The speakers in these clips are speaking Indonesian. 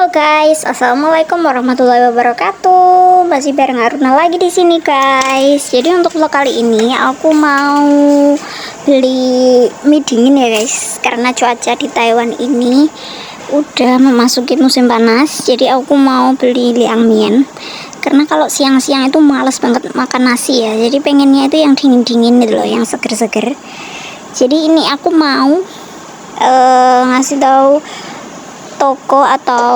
Guys, assalamualaikum warahmatullahi wabarakatuh. Masih bareng Aruna lagi di sini guys. Jadi untuk vlog kali ini aku mau beli mie dingin ya guys. Karena cuaca di Taiwan ini udah memasuki musim panas. Jadi aku mau beli liang mien. Karena kalau siang-siang itu males banget makan nasi ya. Jadi pengennya itu yang dingin-dingin gitu loh, yang seger-seger. Jadi ini aku mau ngasih tahu toko atau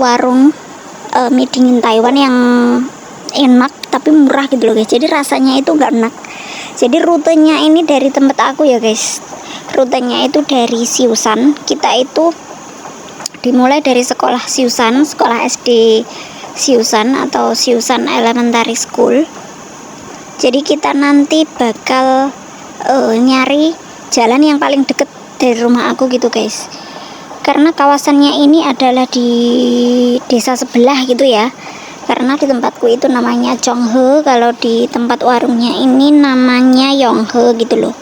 warung mie dingin Taiwan yang enak tapi murah gitu loh guys. Jadi rasanya itu gak enak. Jadi rutenya ini dari tempat aku ya guys. Rutenya itu dari Siusan. Kita itu dimulai dari sekolah Siusan, sekolah SD Siusan atau Siusan Elementary School. Jadi kita nanti bakal nyari jalan yang paling deket dari rumah aku gitu guys. Karena kawasannya ini adalah di desa sebelah gitu ya. Karena di tempatku itu namanya Chonghe, kalau di tempat warungnya ini namanya Yonghe gitu loh.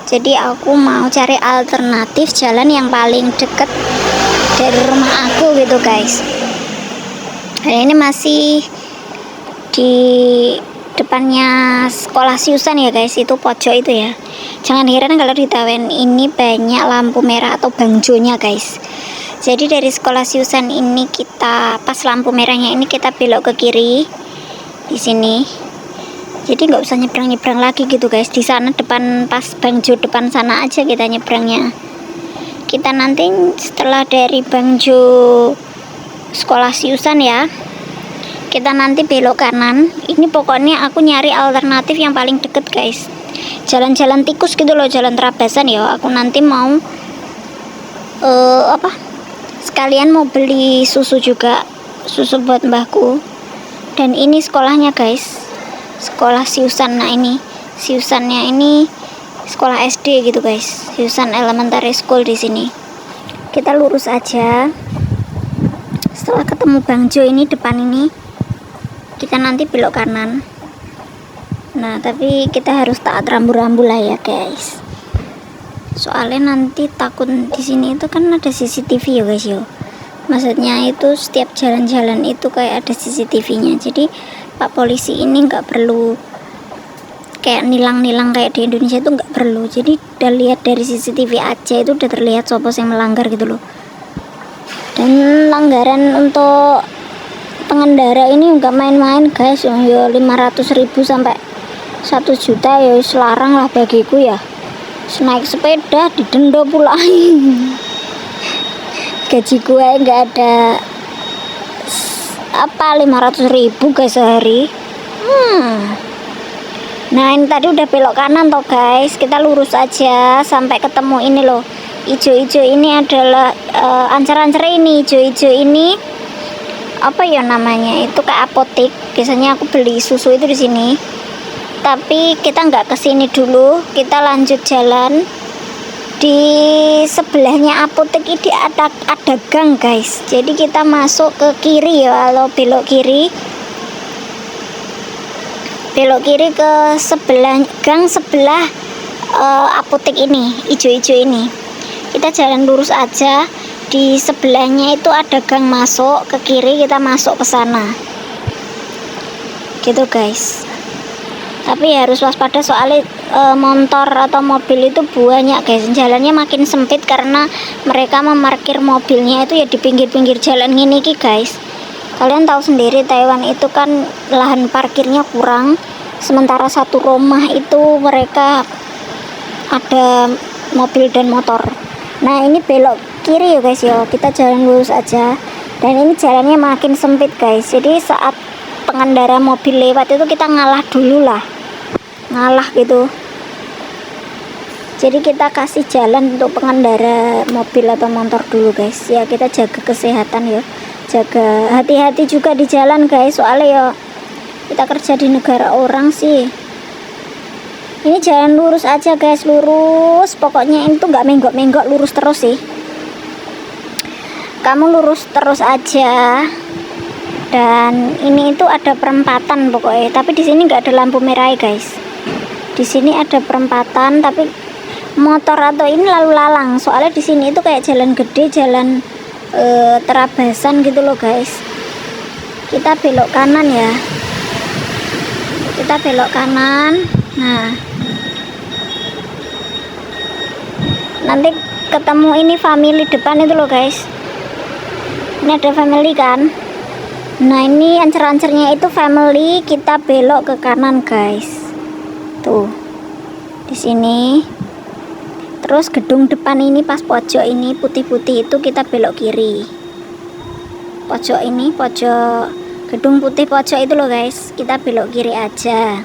Jadi aku mau cari alternatif jalan yang paling deket dari rumah aku gitu guys. Dan ini masih di depannya sekolah Siusan ya guys, itu pojok itu ya. Jangan heran kalau di Taiwan ini banyak lampu merah atau bangjonya guys. Jadi dari sekolah Siusan ini kita pas lampu merahnya ini kita belok ke kiri di sini. Jadi nggak usah nyebrang-nyebrang lagi gitu guys. Di sana depan pas bangjo depan sana aja kita nyebrangnya. Kita nanti setelah dari bangjo sekolah Siusan ya, kita nanti belok kanan. Ini pokoknya aku nyari alternatif yang paling deket guys. Jalan-jalan tikus gitu loh, jalan terabasan ya. Aku nanti mau sekalian mau beli susu juga, susu buat mbahku. Dan ini sekolahnya guys, sekolah Siusan. Nah ini Siusannya ini sekolah SD gitu guys, Siusan Elementary School di sini. Kita lurus aja. Setelah ketemu bangjo ini depan ini, kita nanti belok kanan. Nah tapi kita harus taat rambu-rambu lah ya guys. Soalnya nanti takut di sini itu kan ada CCTV ya guys yo. Maksudnya itu setiap jalan-jalan itu kayak ada CCTV-nya. Jadi Pak Polisi ini nggak perlu kayak nilang-nilang kayak di Indonesia itu nggak perlu. Jadi udah lihat dari CCTV aja itu udah terlihat siapa yang melanggar gitu loh. Dan langgaran untuk pengendara ini nggak main-main guys, ya 500.000 sampai 1 juta ya selarang lah bagiku ya. Naik sepeda didenda pula. Gaji gue nggak ada 500.000 guys sehari. Nah ini tadi udah belok kanan toh guys, kita lurus aja sampai ketemu ini loh, ijo-ijo ini adalah ancar-ancar ini, ijo-ijo ini apa ya namanya, itu kayak apotek. Biasanya aku beli susu itu di sini. Tapi kita nggak kesini dulu, kita lanjut jalan. Di sebelahnya apotek ini ada gang guys. Jadi kita masuk ke kiri ya, kalau belok kiri ke sebelah gang sebelah apotek ini, ijo-ijo ini. Kita jalan lurus aja. Di sebelahnya itu ada gang masuk ke kiri, kita masuk ke sana gitu guys. Tapi harus waspada soalnya motor atau mobil itu banyak guys. Jalannya makin sempit karena mereka memarkir mobilnya itu ya di pinggir-pinggir jalan ini guys. Kalian tahu sendiri Taiwan itu kan lahan parkirnya kurang. Sementara satu rumah itu mereka ada mobil dan motor. Nah ini belok kiri ya guys ya, kita jalan lurus aja. Dan ini jalannya makin sempit guys. Jadi saat pengendara mobil lewat itu kita ngalah dulu lah, ngalah gitu. Jadi kita kasih jalan untuk pengendara mobil atau motor dulu guys ya. Kita jaga kesehatan ya, jaga hati-hati juga di jalan guys. Soalnya ya kita kerja di negara orang sih. Ini jalan lurus aja guys, lurus. Pokoknya itu nggak menggok-menggok, lurus terus sih. Kamu lurus terus aja. Dan ini itu ada perempatan pokoknya. Tapi di sini nggak ada lampu merah guys. Di sini ada perempatan, tapi motor atau ini lalu lalang. Soalnya di sini itu kayak jalan gede, jalan terabasan gitu loh guys. Kita belok kanan ya, kita belok kanan. Nah, nanti ketemu ini family depan itu loh guys. Ini ada family kan. Nah, ini ancer-ancernya itu family. Kita belok ke kanan guys. Tuh, di sini. Terus gedung depan ini pas pojok ini putih-putih itu kita belok kiri. Pojok ini, pojok gedung putih pojok itu loh guys, kita belok kiri aja.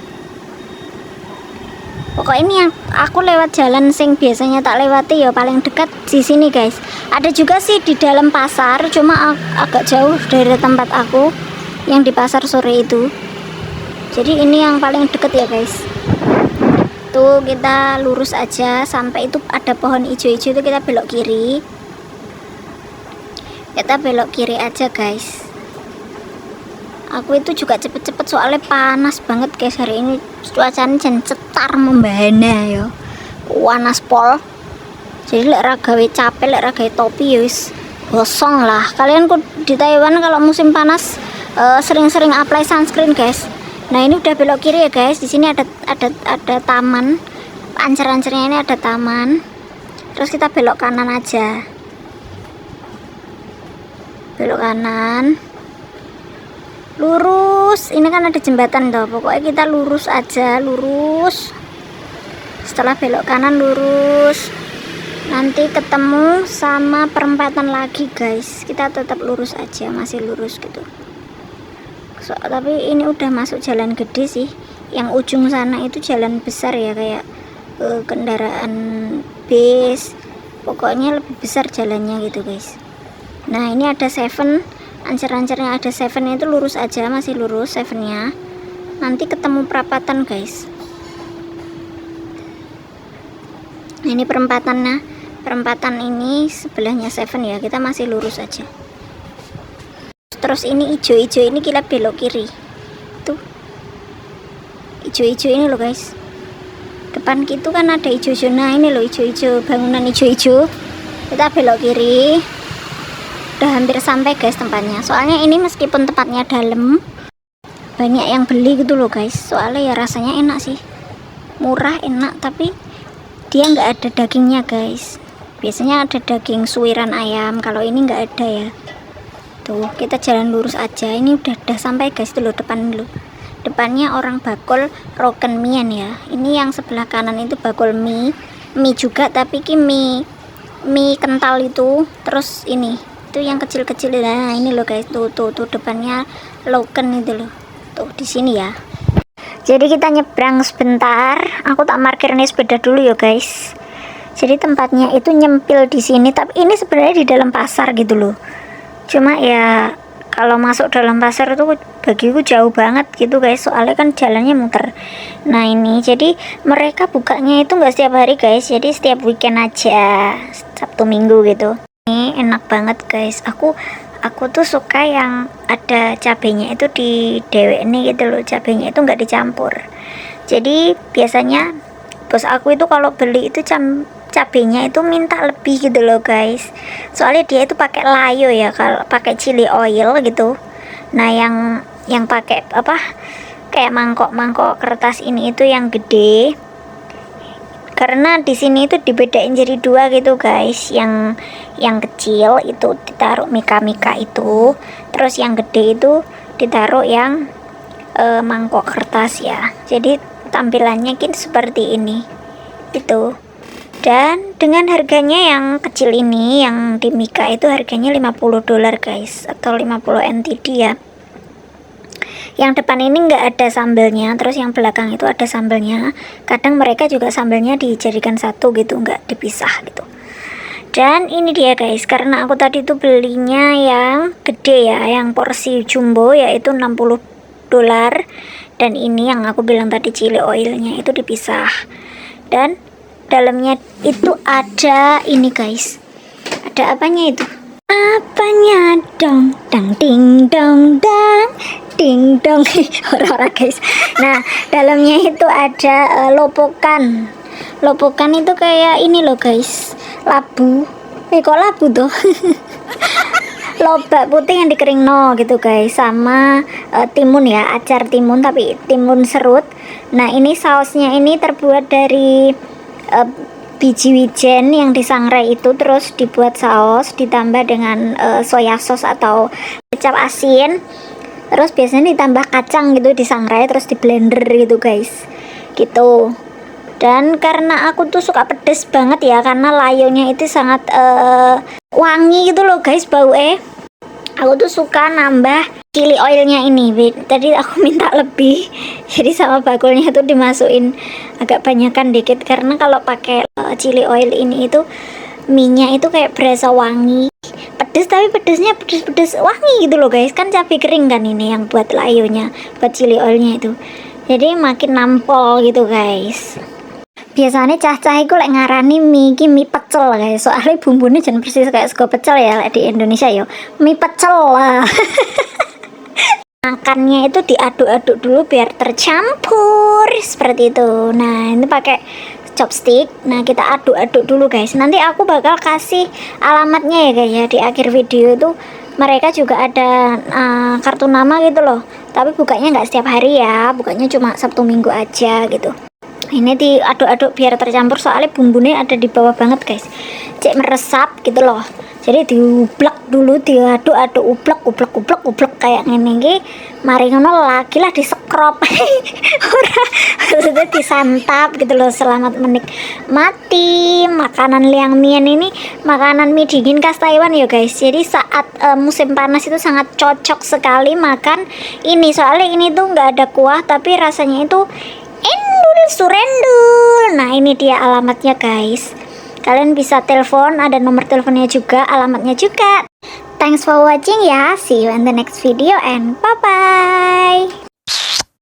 Pokoknya ini yang aku lewat jalan sing biasanya tak lewati ya paling dekat di sini guys. Ada juga sih di dalam pasar, cuma agak jauh dari tempat aku yang di pasar sore itu. Jadi ini yang paling deket ya guys. Tuh kita lurus aja sampai itu ada pohon hijau-hijau itu kita belok kiri. Kita belok kiri aja guys. Aku itu juga cepet-cepet soalnya panas banget guys hari ini, cuacanya jan cetar membahana ya, panas pol. Jadi lek ra gawe capek, lek ra gawe topi ya wis gosong lah. Kalian kok di Taiwan kalau musim panas sering-sering apply sunscreen guys. Nah, ini udah belok kiri ya guys. Di sini ada taman. Ancer-ancernya ini ada taman. Terus kita belok kanan aja. Belok kanan. Lurus. Ini kan ada jembatan tuh. Pokoknya kita lurus aja, lurus. Setelah belok kanan lurus. Nanti ketemu sama perempatan lagi guys. Kita tetap lurus aja, masih lurus gitu. Tapi ini udah masuk jalan gede sih. Yang ujung sana itu jalan besar ya, kayak kendaraan bis. Pokoknya lebih besar jalannya gitu guys. Nah, ini ada Seven. Ancer-ancernya ada Seven itu lurus aja, masih lurus Sevennya. Nanti ketemu perapatan guys. Nah, ini perempatannya. Perempatan ini sebelahnya Seven ya. Kita masih lurus aja. Terus ini hijau-hijau ini kita belok kiri. Tuh. Hijau-hijau ini loh guys. Depan gitu kan ada hijau-hijau. Nah, ini loh hijau-hijau, bangunan hijau-hijau. Kita belok kiri. Udah hampir sampai guys tempatnya. Soalnya ini meskipun tempatnya dalam, banyak yang beli gitu loh guys. Soalnya ya rasanya enak sih. Murah, enak, tapi dia nggak ada dagingnya guys. Biasanya ada daging suiran ayam. Kalau ini nggak ada ya. Tuh, kita jalan lurus aja. Ini udah sampai guys, tuh loh depan dulu. Depannya orang bakul roken mie ya. Ini yang sebelah kanan itu bakul mie juga, tapi ki mie kental itu. Terus ini, itu yang kecil-kecil. Nah, ini loh guys, tuh depannya roken itu loh. Tuh di sini ya. Jadi kita nyebrang sebentar. Aku tak parkir nih sepeda dulu ya guys. Jadi tempatnya itu nyempil di sini, tapi ini sebenarnya di dalam pasar gitu loh. Cuma ya kalau masuk dalam pasar itu bagiku jauh banget gitu guys, soalnya kan jalannya muter. Nah, ini jadi mereka bukanya itu nggak setiap hari guys, jadi setiap weekend aja, Sabtu Minggu gitu. Ini enak banget guys. Aku tuh suka yang ada cabenya itu di dewek nih gitu loh. Cabenya itu nggak dicampur. Jadi biasanya bos aku itu kalau beli itu cabenya itu minta lebih gitu loh guys. Soalnya dia itu pakai layo ya, kalau pakai chili oil gitu. Nah, yang pakai apa? Kayak mangkok kertas ini itu yang gede. Karena di sini itu dibedain jadi dua gitu guys. Yang kecil itu ditaruh mika itu. Terus yang gede itu ditaruh yang mangkok kertas ya. Jadi tampilannya gitu seperti ini. Itu. Dan dengan harganya yang kecil ini, yang di Mika itu harganya $50 guys, atau 50 NTD ya. Yang depan ini nggak ada sambelnya, terus yang belakang itu ada sambelnya. Kadang mereka juga sambelnya dijadikan satu gitu, nggak dipisah gitu. Dan ini dia guys, karena aku tadi itu belinya yang gede ya, yang porsi jumbo yaitu $60. Dan ini yang aku bilang tadi chili oilnya itu dipisah. Dan dalamnya itu ada ini guys. Ada apanya itu? Apanya dong? Dang ding dong dang ding dong. Ora-ora guys. Nah, dalamnya itu ada lopokan. Lopokan itu kayak ini loh guys. Labu. Kok labu tuh? lobak putih yang dikeringno gitu guys, sama timun ya, acar timun tapi timun serut. Nah ini sausnya ini terbuat dari biji wijen yang disangrai itu, terus dibuat saus ditambah dengan soya sauce atau kecap asin, terus biasanya ditambah kacang gitu disangrai terus di blender gitu guys gitu. Dan karena aku tuh suka pedes banget ya, karena layonya itu sangat wangi gitu loh guys baunya, aku tuh suka nambah chili oilnya ini. Tadi aku minta lebih, jadi sama bakulnya tuh dimasukin agak banyakan dikit, karena kalau pakai chili oil ini itu minyak itu kayak berasa wangi, pedes tapi pedesnya pedes wangi gitu loh guys. Kan cabai kering kan ini yang buat layonya, buat chili oilnya itu, jadi makin nampol gitu guys. Biasanya cah-cah iku lek ngarani mie iki mie pecel guys, soalnya bumbunya jangan persis kayak sego pecel ya di Indonesia yo, mie pecel lah. Makannya itu diaduk-aduk dulu biar tercampur seperti itu. Nah ini pakai chopstick. Nah kita aduk-aduk dulu guys, nanti aku bakal kasih alamatnya ya guys ya di akhir video itu. Mereka juga ada kartu nama gitu loh, tapi bukanya nggak setiap hari ya, bukanya cuma Sabtu Minggu aja gitu. Ini diaduk-aduk biar tercampur, soalnya bumbunya ada di bawah banget guys, cek meresap gitu loh. Jadi diublek dulu, diaduk-aduk, ublek kayak ngene. Mari ngono lagi lah disekrop. Ora maksudnya disantap gitu loh. Selamat menikmati makanan liang mian ini, makanan mie dingin khas Taiwan ya guys. Jadi saat musim panas itu sangat cocok sekali makan ini, soalnya ini tuh nggak ada kuah tapi rasanya itu endul surendul. Nah ini dia alamatnya guys, kalian bisa telepon, ada nomor teleponnya juga, alamatnya juga. Thanks for watching ya, see you in the next video and bye bye.